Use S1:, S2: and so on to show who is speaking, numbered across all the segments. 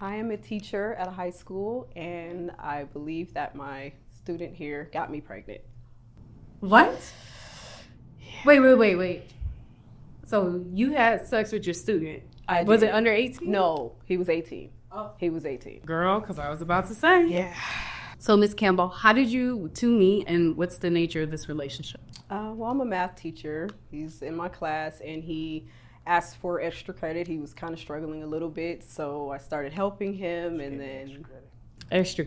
S1: Well, I am a teacher at a high school, and I believe that my student here got me pregnant.
S2: What? Wait. So you had sex with your student? Was
S1: did.
S2: it under 18?
S1: No, he was 18. Oh. He was 18.
S2: Girl, because I was about to say.
S1: Yeah.
S2: So, Miss Campbell, how did you two meet, and what's the nature of this relationship?
S1: Well, I'm a math teacher. He's in my class, and he asked for extra credit. He was kind of struggling a little bit, so I started helping him, and then
S2: Extra.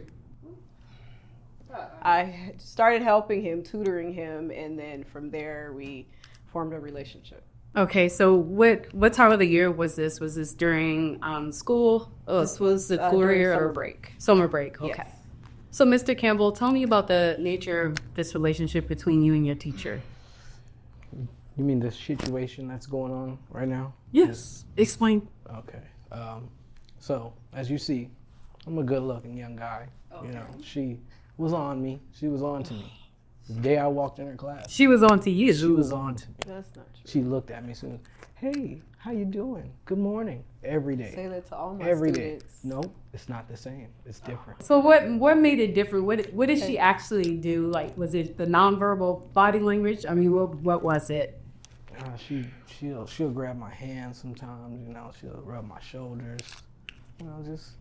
S1: I started helping him, tutoring him, and then from there we formed a relationship.
S2: Okay, so what time of the year was this? Was this during school? Oh,
S1: This was
S2: the school
S1: during
S2: year
S1: summer
S2: or
S1: break.
S2: Summer break. Okay.
S1: Yes.
S2: So, Mr. Campbell, tell me about the nature of this relationship between you and your teacher.
S3: You mean the situation that's going on right now?
S2: Yes. Explain.
S3: Okay. So as you see, I'm a good-looking young guy.
S2: Okay.
S3: You know, she was on me. She was on to me. The day I walked in her class,
S2: She was on to you.
S3: she was on to me.
S1: That's not true.
S3: She looked at me soon as, hey, how you doing? Good morning. Every day.
S1: Say that to all my
S3: Every day.
S1: students.
S3: Nope, it's not the same. It's different.
S2: So what made it different? What did she actually do? Like, was it the nonverbal body language? I mean, what was it?
S3: She'll grab my hand sometimes. You know, she'll rub my shoulders. You know, just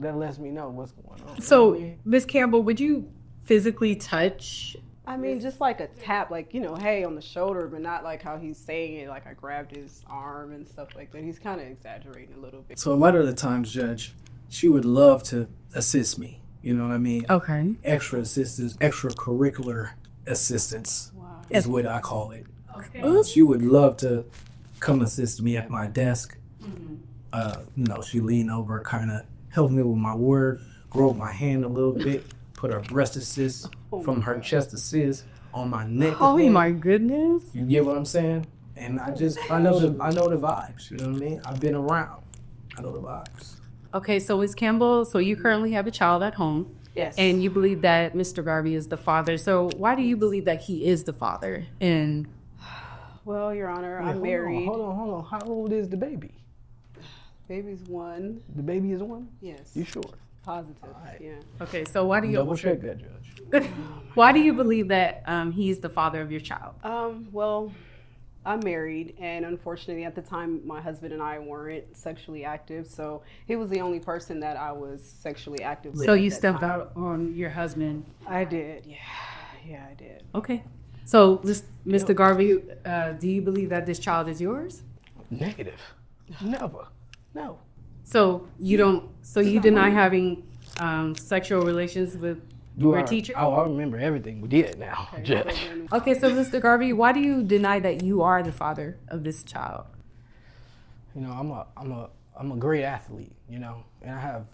S3: that lets me know what's going on.
S2: So, Miss Campbell, would you physically touch?
S1: I mean, just like a tap, like, you know, hey, on the shoulder, but not like how he's saying it, like I grabbed his arm and stuff like that. He's kind of exaggerating a little bit.
S4: So a lot of the times, Judge, she would love to assist me. You know what I mean?
S2: Okay.
S4: Extra assistance, extracurricular assistance
S1: Wow.
S4: is what I call it.
S2: Okay.
S4: She would love to come assist me at my desk. She leaned over, kind of helped me with my work, grab my hand a little bit, put her breast assist from her chest assist on my neck.
S2: Oh
S4: again.
S2: my goodness.
S4: You get what I'm saying? And I know the vibes. You know what I mean? I've been around. I know the vibes.
S2: Okay, so Miss Campbell, so you currently have a child at home.
S1: Yes.
S2: And you believe that Mr. Garvey is the father. So why do you believe that he is the father? And
S1: Well, Your Honor,
S3: Wait,
S1: I'm married.
S3: Hold on. How old is the baby?
S1: Baby's 1.
S3: The baby is 1?
S1: Yes.
S3: You sure?
S1: Positive.
S3: Alright.
S1: Yeah.
S2: okay, so why do you
S3: Double check that, Judge.
S2: why do you believe that he's the father of your child?
S1: Well, I'm married, and unfortunately, at the time, my husband and I weren't sexually active, so he was the only person that I was sexually active with.
S2: So
S1: at
S2: you
S1: that
S2: stepped
S1: time.
S2: out on your husband.
S1: I did. Yeah, I did.
S2: Okay. So Mr. Garvey, do you believe that this child is yours?
S3: Negative. Never. No.
S2: So you don't. So you deny having sexual relations with your teacher?
S3: Oh, I remember everything we did now, Judge.
S2: Okay, so Mr. Garvey, why do you deny that you are the father of this child?
S3: You know, I'm a great athlete, you know, and I have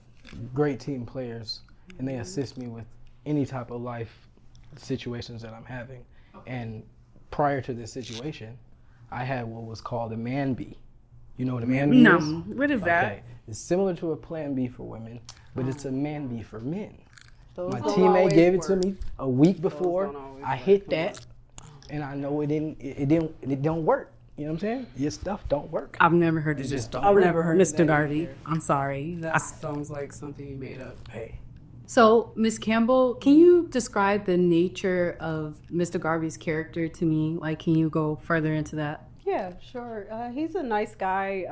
S3: great team players, and they assist me with any type of life situations that I'm having. And prior to this situation, I had what was called a man bee. You know what a man bee
S2: No.
S3: is?
S2: What is that?
S3: Okay. It's similar to a plan B for women, but it's a man bee for men.
S1: Those
S3: My
S1: don't
S3: teammate
S1: always
S3: gave it to
S1: work.
S3: me a week before.
S1: don't always
S3: I
S1: work.
S3: hit that, and I know it don't work. You know what I'm saying? Your stuff don't work.
S2: I've never heard of this. I've never heard Mr.
S1: that
S2: Garvey. I'm sorry. That sounds like something you made up.
S4: Hey,
S2: So, Miss Campbell, can you describe the nature of Mr. Garvey's character to me? Like, can you go further into that?
S1: Yeah, sure. He's a nice guy.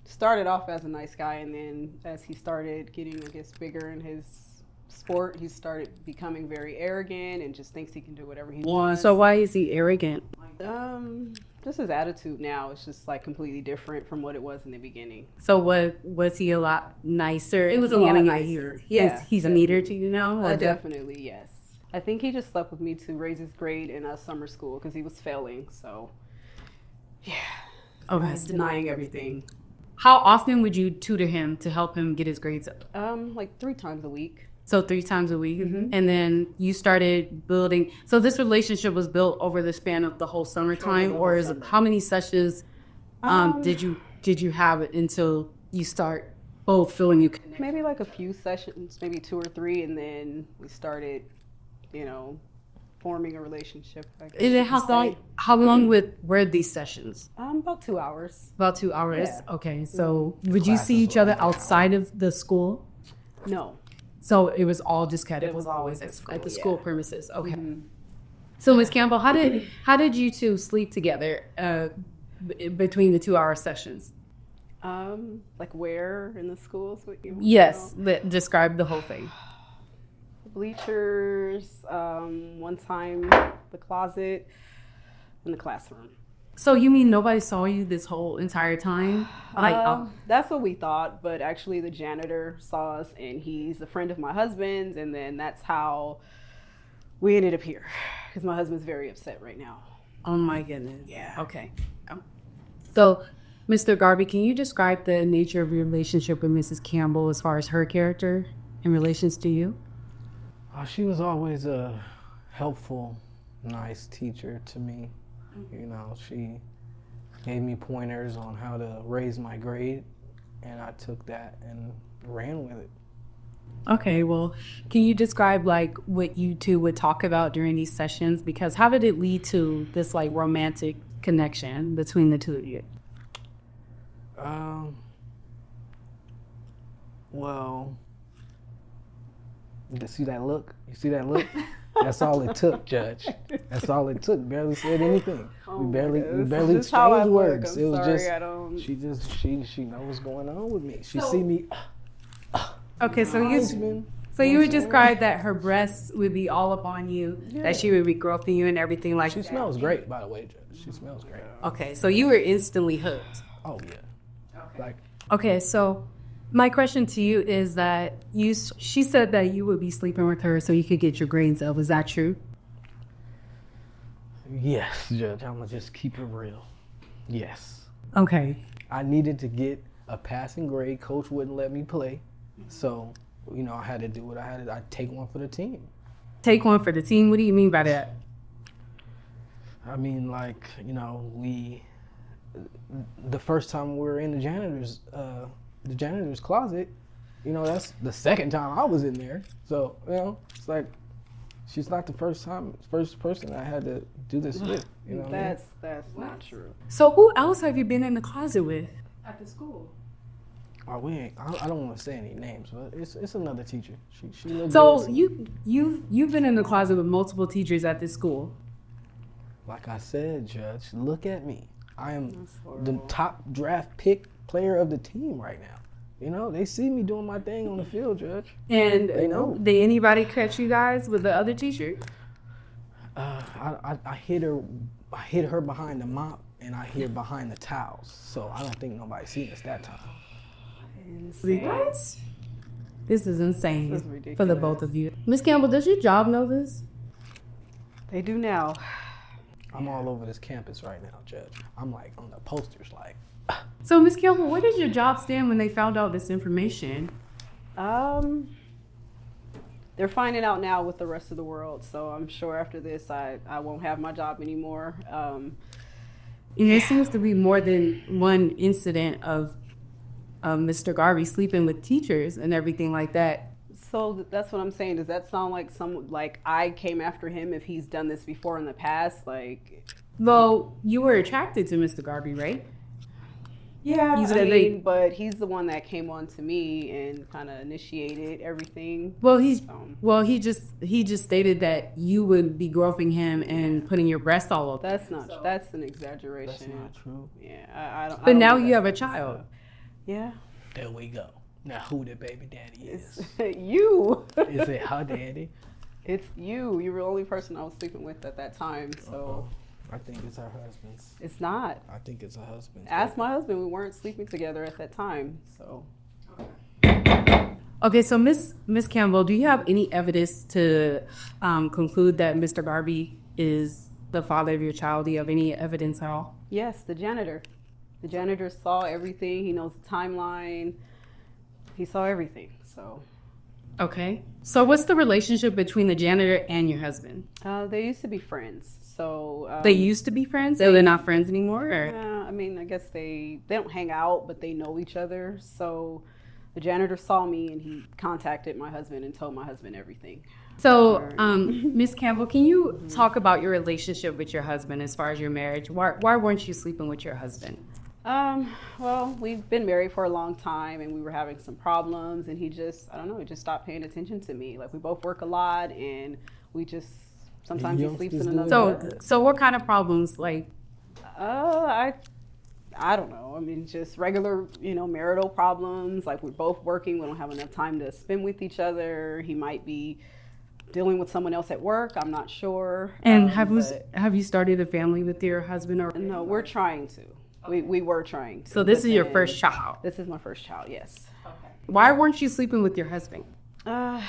S1: Started off as a nice guy, and then as he started getting, I guess, bigger in his sport, he started becoming very arrogant and just thinks he can do whatever he wants.
S2: So why is he arrogant?
S1: Just his attitude now is just like completely different from what it was in the beginning.
S2: So what was he a lot nicer? It was a
S1: lot
S2: lot
S1: nicer.
S2: nicer.
S1: Yeah,
S2: He's a neater to you now?
S1: Definitely, yes. I think he just slept with me to raise his grade in summer school because he was failing. So, yeah,
S2: Okay.
S1: he's denying everything.
S2: How often would you tutor him to help him get his grades up?
S1: Like 3 times a week.
S2: So 3 times a week. And then you started building. So this relationship was built over the span of the whole summertime, or is it, how many sessions did you have until you start both feeling you connect?
S1: Maybe like a few sessions, maybe 2 or 3, and then we started, forming a relationship. I guess
S2: And
S1: you
S2: then
S1: could
S2: how long were these sessions?
S1: say. About 2 hours.
S2: About 2 hours.
S1: Yeah.
S2: Okay. So would you see
S3: Classes
S2: each
S3: were
S2: other
S3: only an hour.
S2: outside of the school?
S1: No.
S2: So it was all just kind of
S1: It was always at school,
S2: at the
S1: yeah.
S2: school premises. Okay. So Ms. Campbell, how did you two sleep together between the 2 hour sessions?
S1: Like where in the schools? What you
S2: Yes, describe the whole thing.
S1: Bleachers. One time the closet, in the classroom.
S2: So you mean nobody saw you this whole entire time?
S1: That's what we thought, but actually the janitor saw us, and he's a friend of my husband's, and then that's how we ended up here. Because my husband's very upset right now.
S2: Oh my goodness. Yeah. Okay. So, Mr. Garvey, can you describe the nature of your relationship with Mrs. Campbell as far as her character in relations to you?
S3: She was always a helpful, nice teacher to me. You know, she gave me pointers on how to raise my grade, and I took that and ran with it.
S2: Okay, well, can you describe like what you two would talk about during these sessions? Because how did it lead to this like romantic connection between the two of you?
S3: Well, you see that look? You see that look? That's all it took, Judge. That's all it took. Barely said anything. We barely
S1: This is how I
S3: exchanged
S1: look.
S3: words.
S1: I'm
S3: It was
S1: sorry,
S3: just
S1: I don't.
S3: she knows what's going on with me. She see me.
S2: Okay, so you would describe that her breasts would be all up on you, that she would be groping you and everything like
S3: She
S2: that.
S3: smells great, by the way, Judge. She smells great.
S2: Okay, so you were instantly hooked.
S3: Oh yeah. Like
S2: Okay, so my question to you is that she said that you would be sleeping with her so you could get your grades up. Is that true?
S3: yes, Judge. I'm gonna just keep it real. Yes.
S2: Okay.
S3: I needed to get a passing grade. Coach wouldn't let me play, so you know I had to do what I had to. I'd take one for the team.
S2: Take one for the team. What do you mean by that?
S3: I mean, like, you know, the first time we were in the janitor's closet, you know, that's the second time I was in there. So, you know, it's like, she's not the first person I had to do this with. You know what I mean?
S1: That's not true.
S2: So who else have you been in the closet with at the school?
S3: Oh, I don't want to say any names, but it's another teacher. She looked
S2: So
S3: good.
S2: you've been in the closet with multiple teachers at this school.
S3: Like I said, Judge, look at me. I am
S1: That's
S3: the
S1: horrible.
S3: top draft pick player of the team right now. You know, they see me doing my thing on the field, Judge.
S2: And
S3: They know.
S2: did anybody catch you guys with the other teacher?
S3: I hit her behind the mop, and I hit her behind the towels. So I don't think nobody seen us that time.
S2: What? This is insane
S1: This is
S2: for the
S1: ridiculous.
S2: both of you. Miss Campbell, does your job know this?
S1: They do now.
S3: I'm all over this campus right now, Judge. I'm like on the posters, like.
S2: So, Miss Campbell, where does your job stand when they found out this information?
S1: They're finding out now with the rest of the world. So I'm sure after this, I won't have my job anymore.
S2: And there seems to be more than one incident of Mr. Garvey sleeping with teachers and everything like that.
S1: So that's what I'm saying. Does that sound like I came after him if he's done this before in the past? Like,
S2: Well, you were attracted to Mr. Garvey, right?
S1: yeah,
S2: You said they-
S1: but he's the one that came on to me and kind of initiated everything.
S2: Well, he just stated that you would be groping him and putting your breast all over.
S1: That's an exaggeration.
S3: That's not true.
S1: Yeah, I don't. I
S2: But
S1: don't
S2: now
S1: do
S2: you
S1: that
S2: have a
S1: stuff.
S2: child.
S1: Yeah,
S3: There we go. Now who the baby daddy is?
S1: you.
S3: Is it her daddy?
S1: It's you. You were the only person I was sleeping with at that time. So
S3: I think it's her husband's.
S1: it's not.
S3: I think it's her husband's.
S1: Ask my husband. We weren't sleeping together at that time. So
S2: Okay, so Miss Campbell, do you have any evidence to conclude that Mr. Garvey is the father of your child? Do you have any evidence at all?
S1: yes, the janitor. The janitor saw everything. He knows the timeline. He saw everything. So
S2: Okay. So what's the relationship between the janitor and your husband?
S1: they used to be friends. So
S2: They used to be friends? They're not friends anymore? Or?
S1: yeah, I mean, I guess they don't hang out, but they know each other. So the janitor saw me and he contacted my husband and told my husband everything.
S2: So, Miss Campbell, can you talk about your relationship with your husband as far as your marriage? Why weren't you sleeping with your husband?
S1: Well, we've been married for a long time and we were having some problems and he just, I don't know, he just stopped paying attention to me. Like we both work a lot and we just, sometimes he sleeps in another bed.
S2: So what kind of problems? Like,
S1: I don't know. I mean, just regular, marital problems. Like we're both working. We don't have enough time to spend with each other. He might be dealing with someone else at work. I'm not sure.
S2: And have you started a family with your husband or?
S1: No, we're trying to. We were trying to.
S2: So this is your first child?
S1: This is my first child, yes.
S2: Okay. Why weren't you sleeping with your husband?
S1: I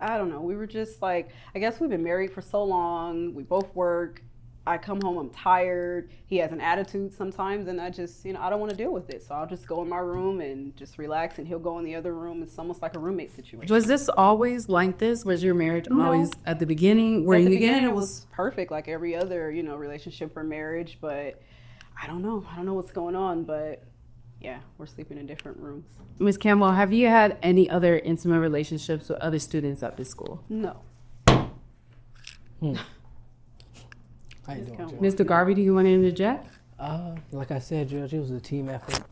S1: don't know. We were just like, I guess we've been married for so long. We both work. I come home, I'm tired. He has an attitude sometimes, and I just, I don't want to deal with it. So I'll just go in my room and just relax, and he'll go in the other room. It's almost like a roommate situation.
S2: Was this always like this? Was your marriage always at the beginning?
S1: At the beginning, it was perfect, like every other, relationship or marriage. But I don't know. I don't know what's going on, but yeah, we're sleeping in different rooms.
S2: Ms. Campbell, have you had any other intimate relationships with other students at this school?
S1: No.
S3: How you doing, Judge?
S2: Mr. Garvey, do you want to interject?
S3: Like I said, Judge, it was a team effort.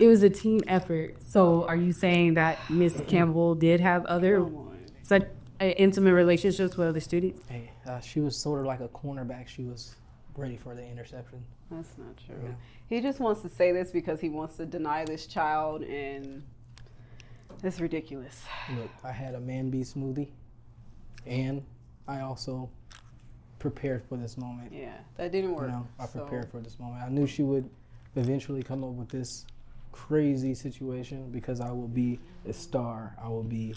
S2: It was a team effort. So are you saying that Ms. Campbell did have other such intimate relationships with other students?
S3: Hey, she was sort of like a cornerback. She was ready for the interception.
S1: That's not true.
S3: Yeah.
S1: He just wants to say this because he wants to deny this child, and it's ridiculous.
S3: Look, I had a man-bee smoothie, and I also prepared for this moment.
S1: Yeah, that didn't work.
S3: I prepared for this moment. I knew she would eventually come up with this crazy situation because I will be a star. I will be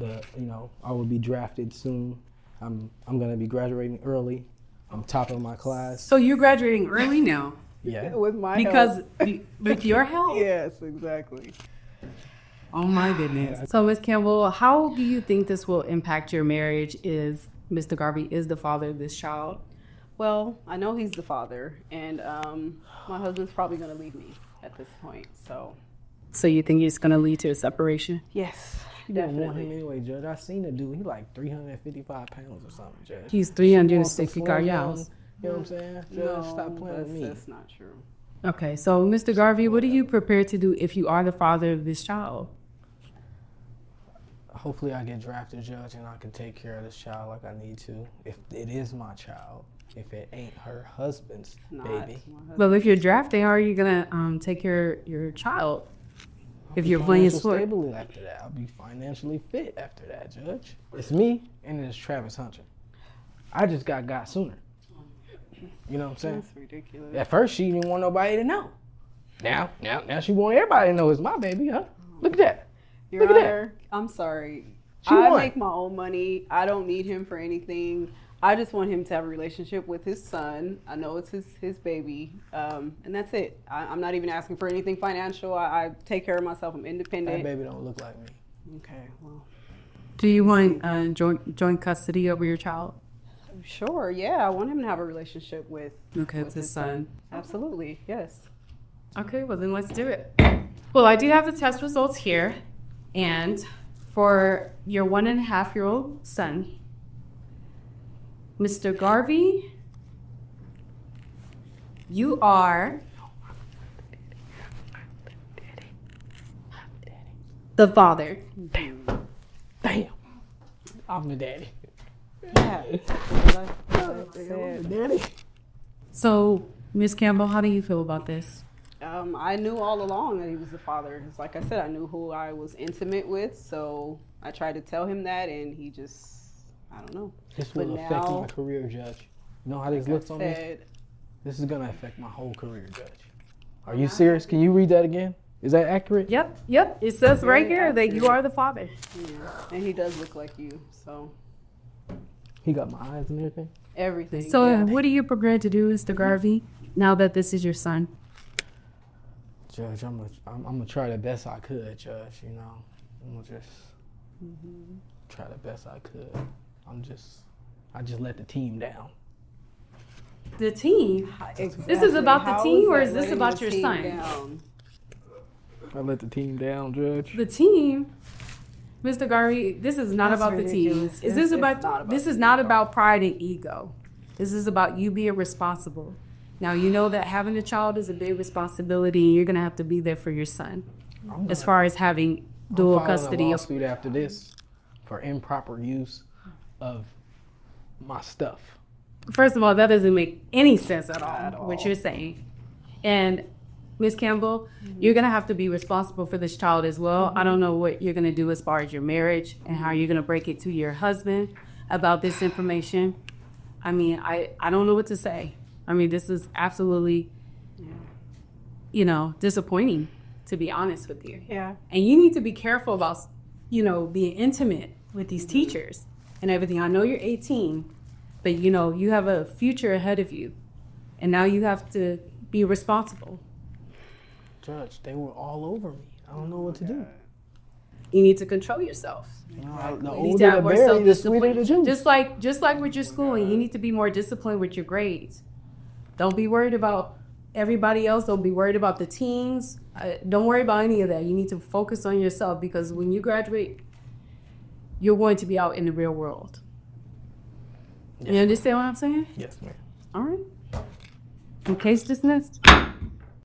S3: I will be drafted soon. I'm gonna be graduating early. I'm top of my class.
S2: So you're graduating early now?
S3: Yeah.
S1: With my
S2: Because
S1: help.
S2: with your help?
S1: Yes, exactly.
S2: Oh my goodness. So Ms. Campbell, how do you think this will impact your marriage if Mr. Garvey is the father of this child?
S1: Well, I know he's the father, and my husband's probably going to leave me at this point. So
S2: you think it's going to lead to a separation?
S1: yes,
S3: You don't want him
S1: definitely.
S3: anyway, Judge. I seen the dude. He like 355 pounds or something, Judge.
S2: He's
S3: She
S2: 360
S3: wants to slam
S2: pounds.
S3: him. You know what I'm saying? Judge,
S1: No,
S3: stop playing with me.
S1: that's not true.
S2: Okay, so Mr. Garvey, what are you prepared to do if you are the father of this child?
S3: Hopefully I get drafted, Judge, and I can take care of this child like I need to. If it is my child, if it ain't her husband's
S1: Not
S3: baby.
S1: my husband.
S2: Well, if you're drafting, how are you going to take care of your child? If you're playing
S3: Financial
S2: sport.
S3: stable after that. I'll be financially fit after that, Judge. It's me and it's Travis Hunter. I just got sooner. You know what I'm saying?
S1: That's ridiculous.
S3: At first she didn't want nobody to know. Now she want everybody to know it's my baby, huh? Look at that.
S1: Your
S3: Look at that.
S1: Honor, I'm sorry.
S3: She
S1: I
S3: won.
S1: make my own money. I don't need him for anything. I just want him to have a relationship with his son. I know it's his baby, and that's it. I'm not even asking for anything financial. I take care of myself. I'm
S3: That
S1: independent.
S3: baby don't look like me.
S1: Okay, well,
S2: Do you want joint custody over your child?
S1: sure. Yeah, I want him to have a relationship with
S2: With his son.
S1: Absolutely, yes.
S2: Okay, well then let's do it. Well, I do have the test results here. And for your 1.5-year-old son, Mr. Garvey, you are the father.
S3: Damn. I'm the daddy.
S1: Yeah.
S3: I'm the daddy.
S2: So, Ms. Campbell, how do you feel about this?
S1: I knew all along that he was the father. It's like I said, I knew who I was intimate with, so I tried to tell him that, and he just, I don't know.
S3: This
S1: But
S3: will affect
S1: now-
S3: my career, Judge. You know how this looks on me?
S1: Said,
S3: This is gonna affect my whole career, Judge. Are you serious? Can you read that again? Is that accurate?
S2: Yep. It says right
S1: Very
S2: here that you
S1: accurate.
S2: are the father.
S1: yeah. And he does look like you, so
S3: He got my eyes and everything.
S1: everything.
S2: So,
S1: yeah.
S2: what are you prepared to do, Mr. Garvey, now that this is your son?
S3: Judge, I'm gonna try the best I could, Judge. You know, I'm gonna just try the best I could. I just let the team down.
S2: The team?
S1: Exactly.
S2: This is about the
S1: How
S2: team, or
S1: that
S2: is this
S1: letting
S2: about
S1: the
S2: your
S1: team
S2: son?
S1: down?
S3: I let the team down, Judge.
S2: The team, Mr. Gary, this is not
S1: That's
S2: about the team.
S1: ridiculous.
S2: Is
S1: It's
S2: this
S1: not
S2: about,
S1: about
S2: this
S1: the
S2: is
S1: team
S2: not
S1: at all.
S2: about pride and ego. This is about you being responsible. Now, you know that having a child is a big responsibility, and you're going to have to be there for your son as far as having dual
S3: I'm filing
S2: custody
S3: a
S2: of.
S3: lawsuit after this for improper use of my stuff.
S2: First of all, that doesn't make any sense at
S1: At
S2: all, what
S1: all.
S2: you're saying. And Ms. Campbell, you're going to have to be responsible for this child as well. I don't know what you're going to do as far as your marriage and how you're going to break it to your husband about this information. I mean, I don't know what to say. I mean, this is absolutely, you know, disappointing, to be honest with you.
S1: Yeah.
S2: And you need to be careful about, you know, being intimate with these teachers and everything. I know you're 18, but you know, you have a future ahead of you. And now you have to be responsible.
S3: Judge, they were all over me. I don't know what to do.
S2: You need to control yourself.
S3: You know, the
S2: You need to
S3: older
S2: have
S3: the
S2: more
S3: berry, the sweeter the
S2: self-discipline.
S3: juice.
S2: Just like with your schooling, you need to be more disciplined with your grades. Don't be worried about everybody else. Don't be worried about the teens. Don't worry about any of that. You need to focus on yourself, because when you graduate, you're going to be out in the real world.
S3: Yes,
S2: You understand what I'm saying?
S3: Yes, ma'am.
S2: All right. Case dismissed.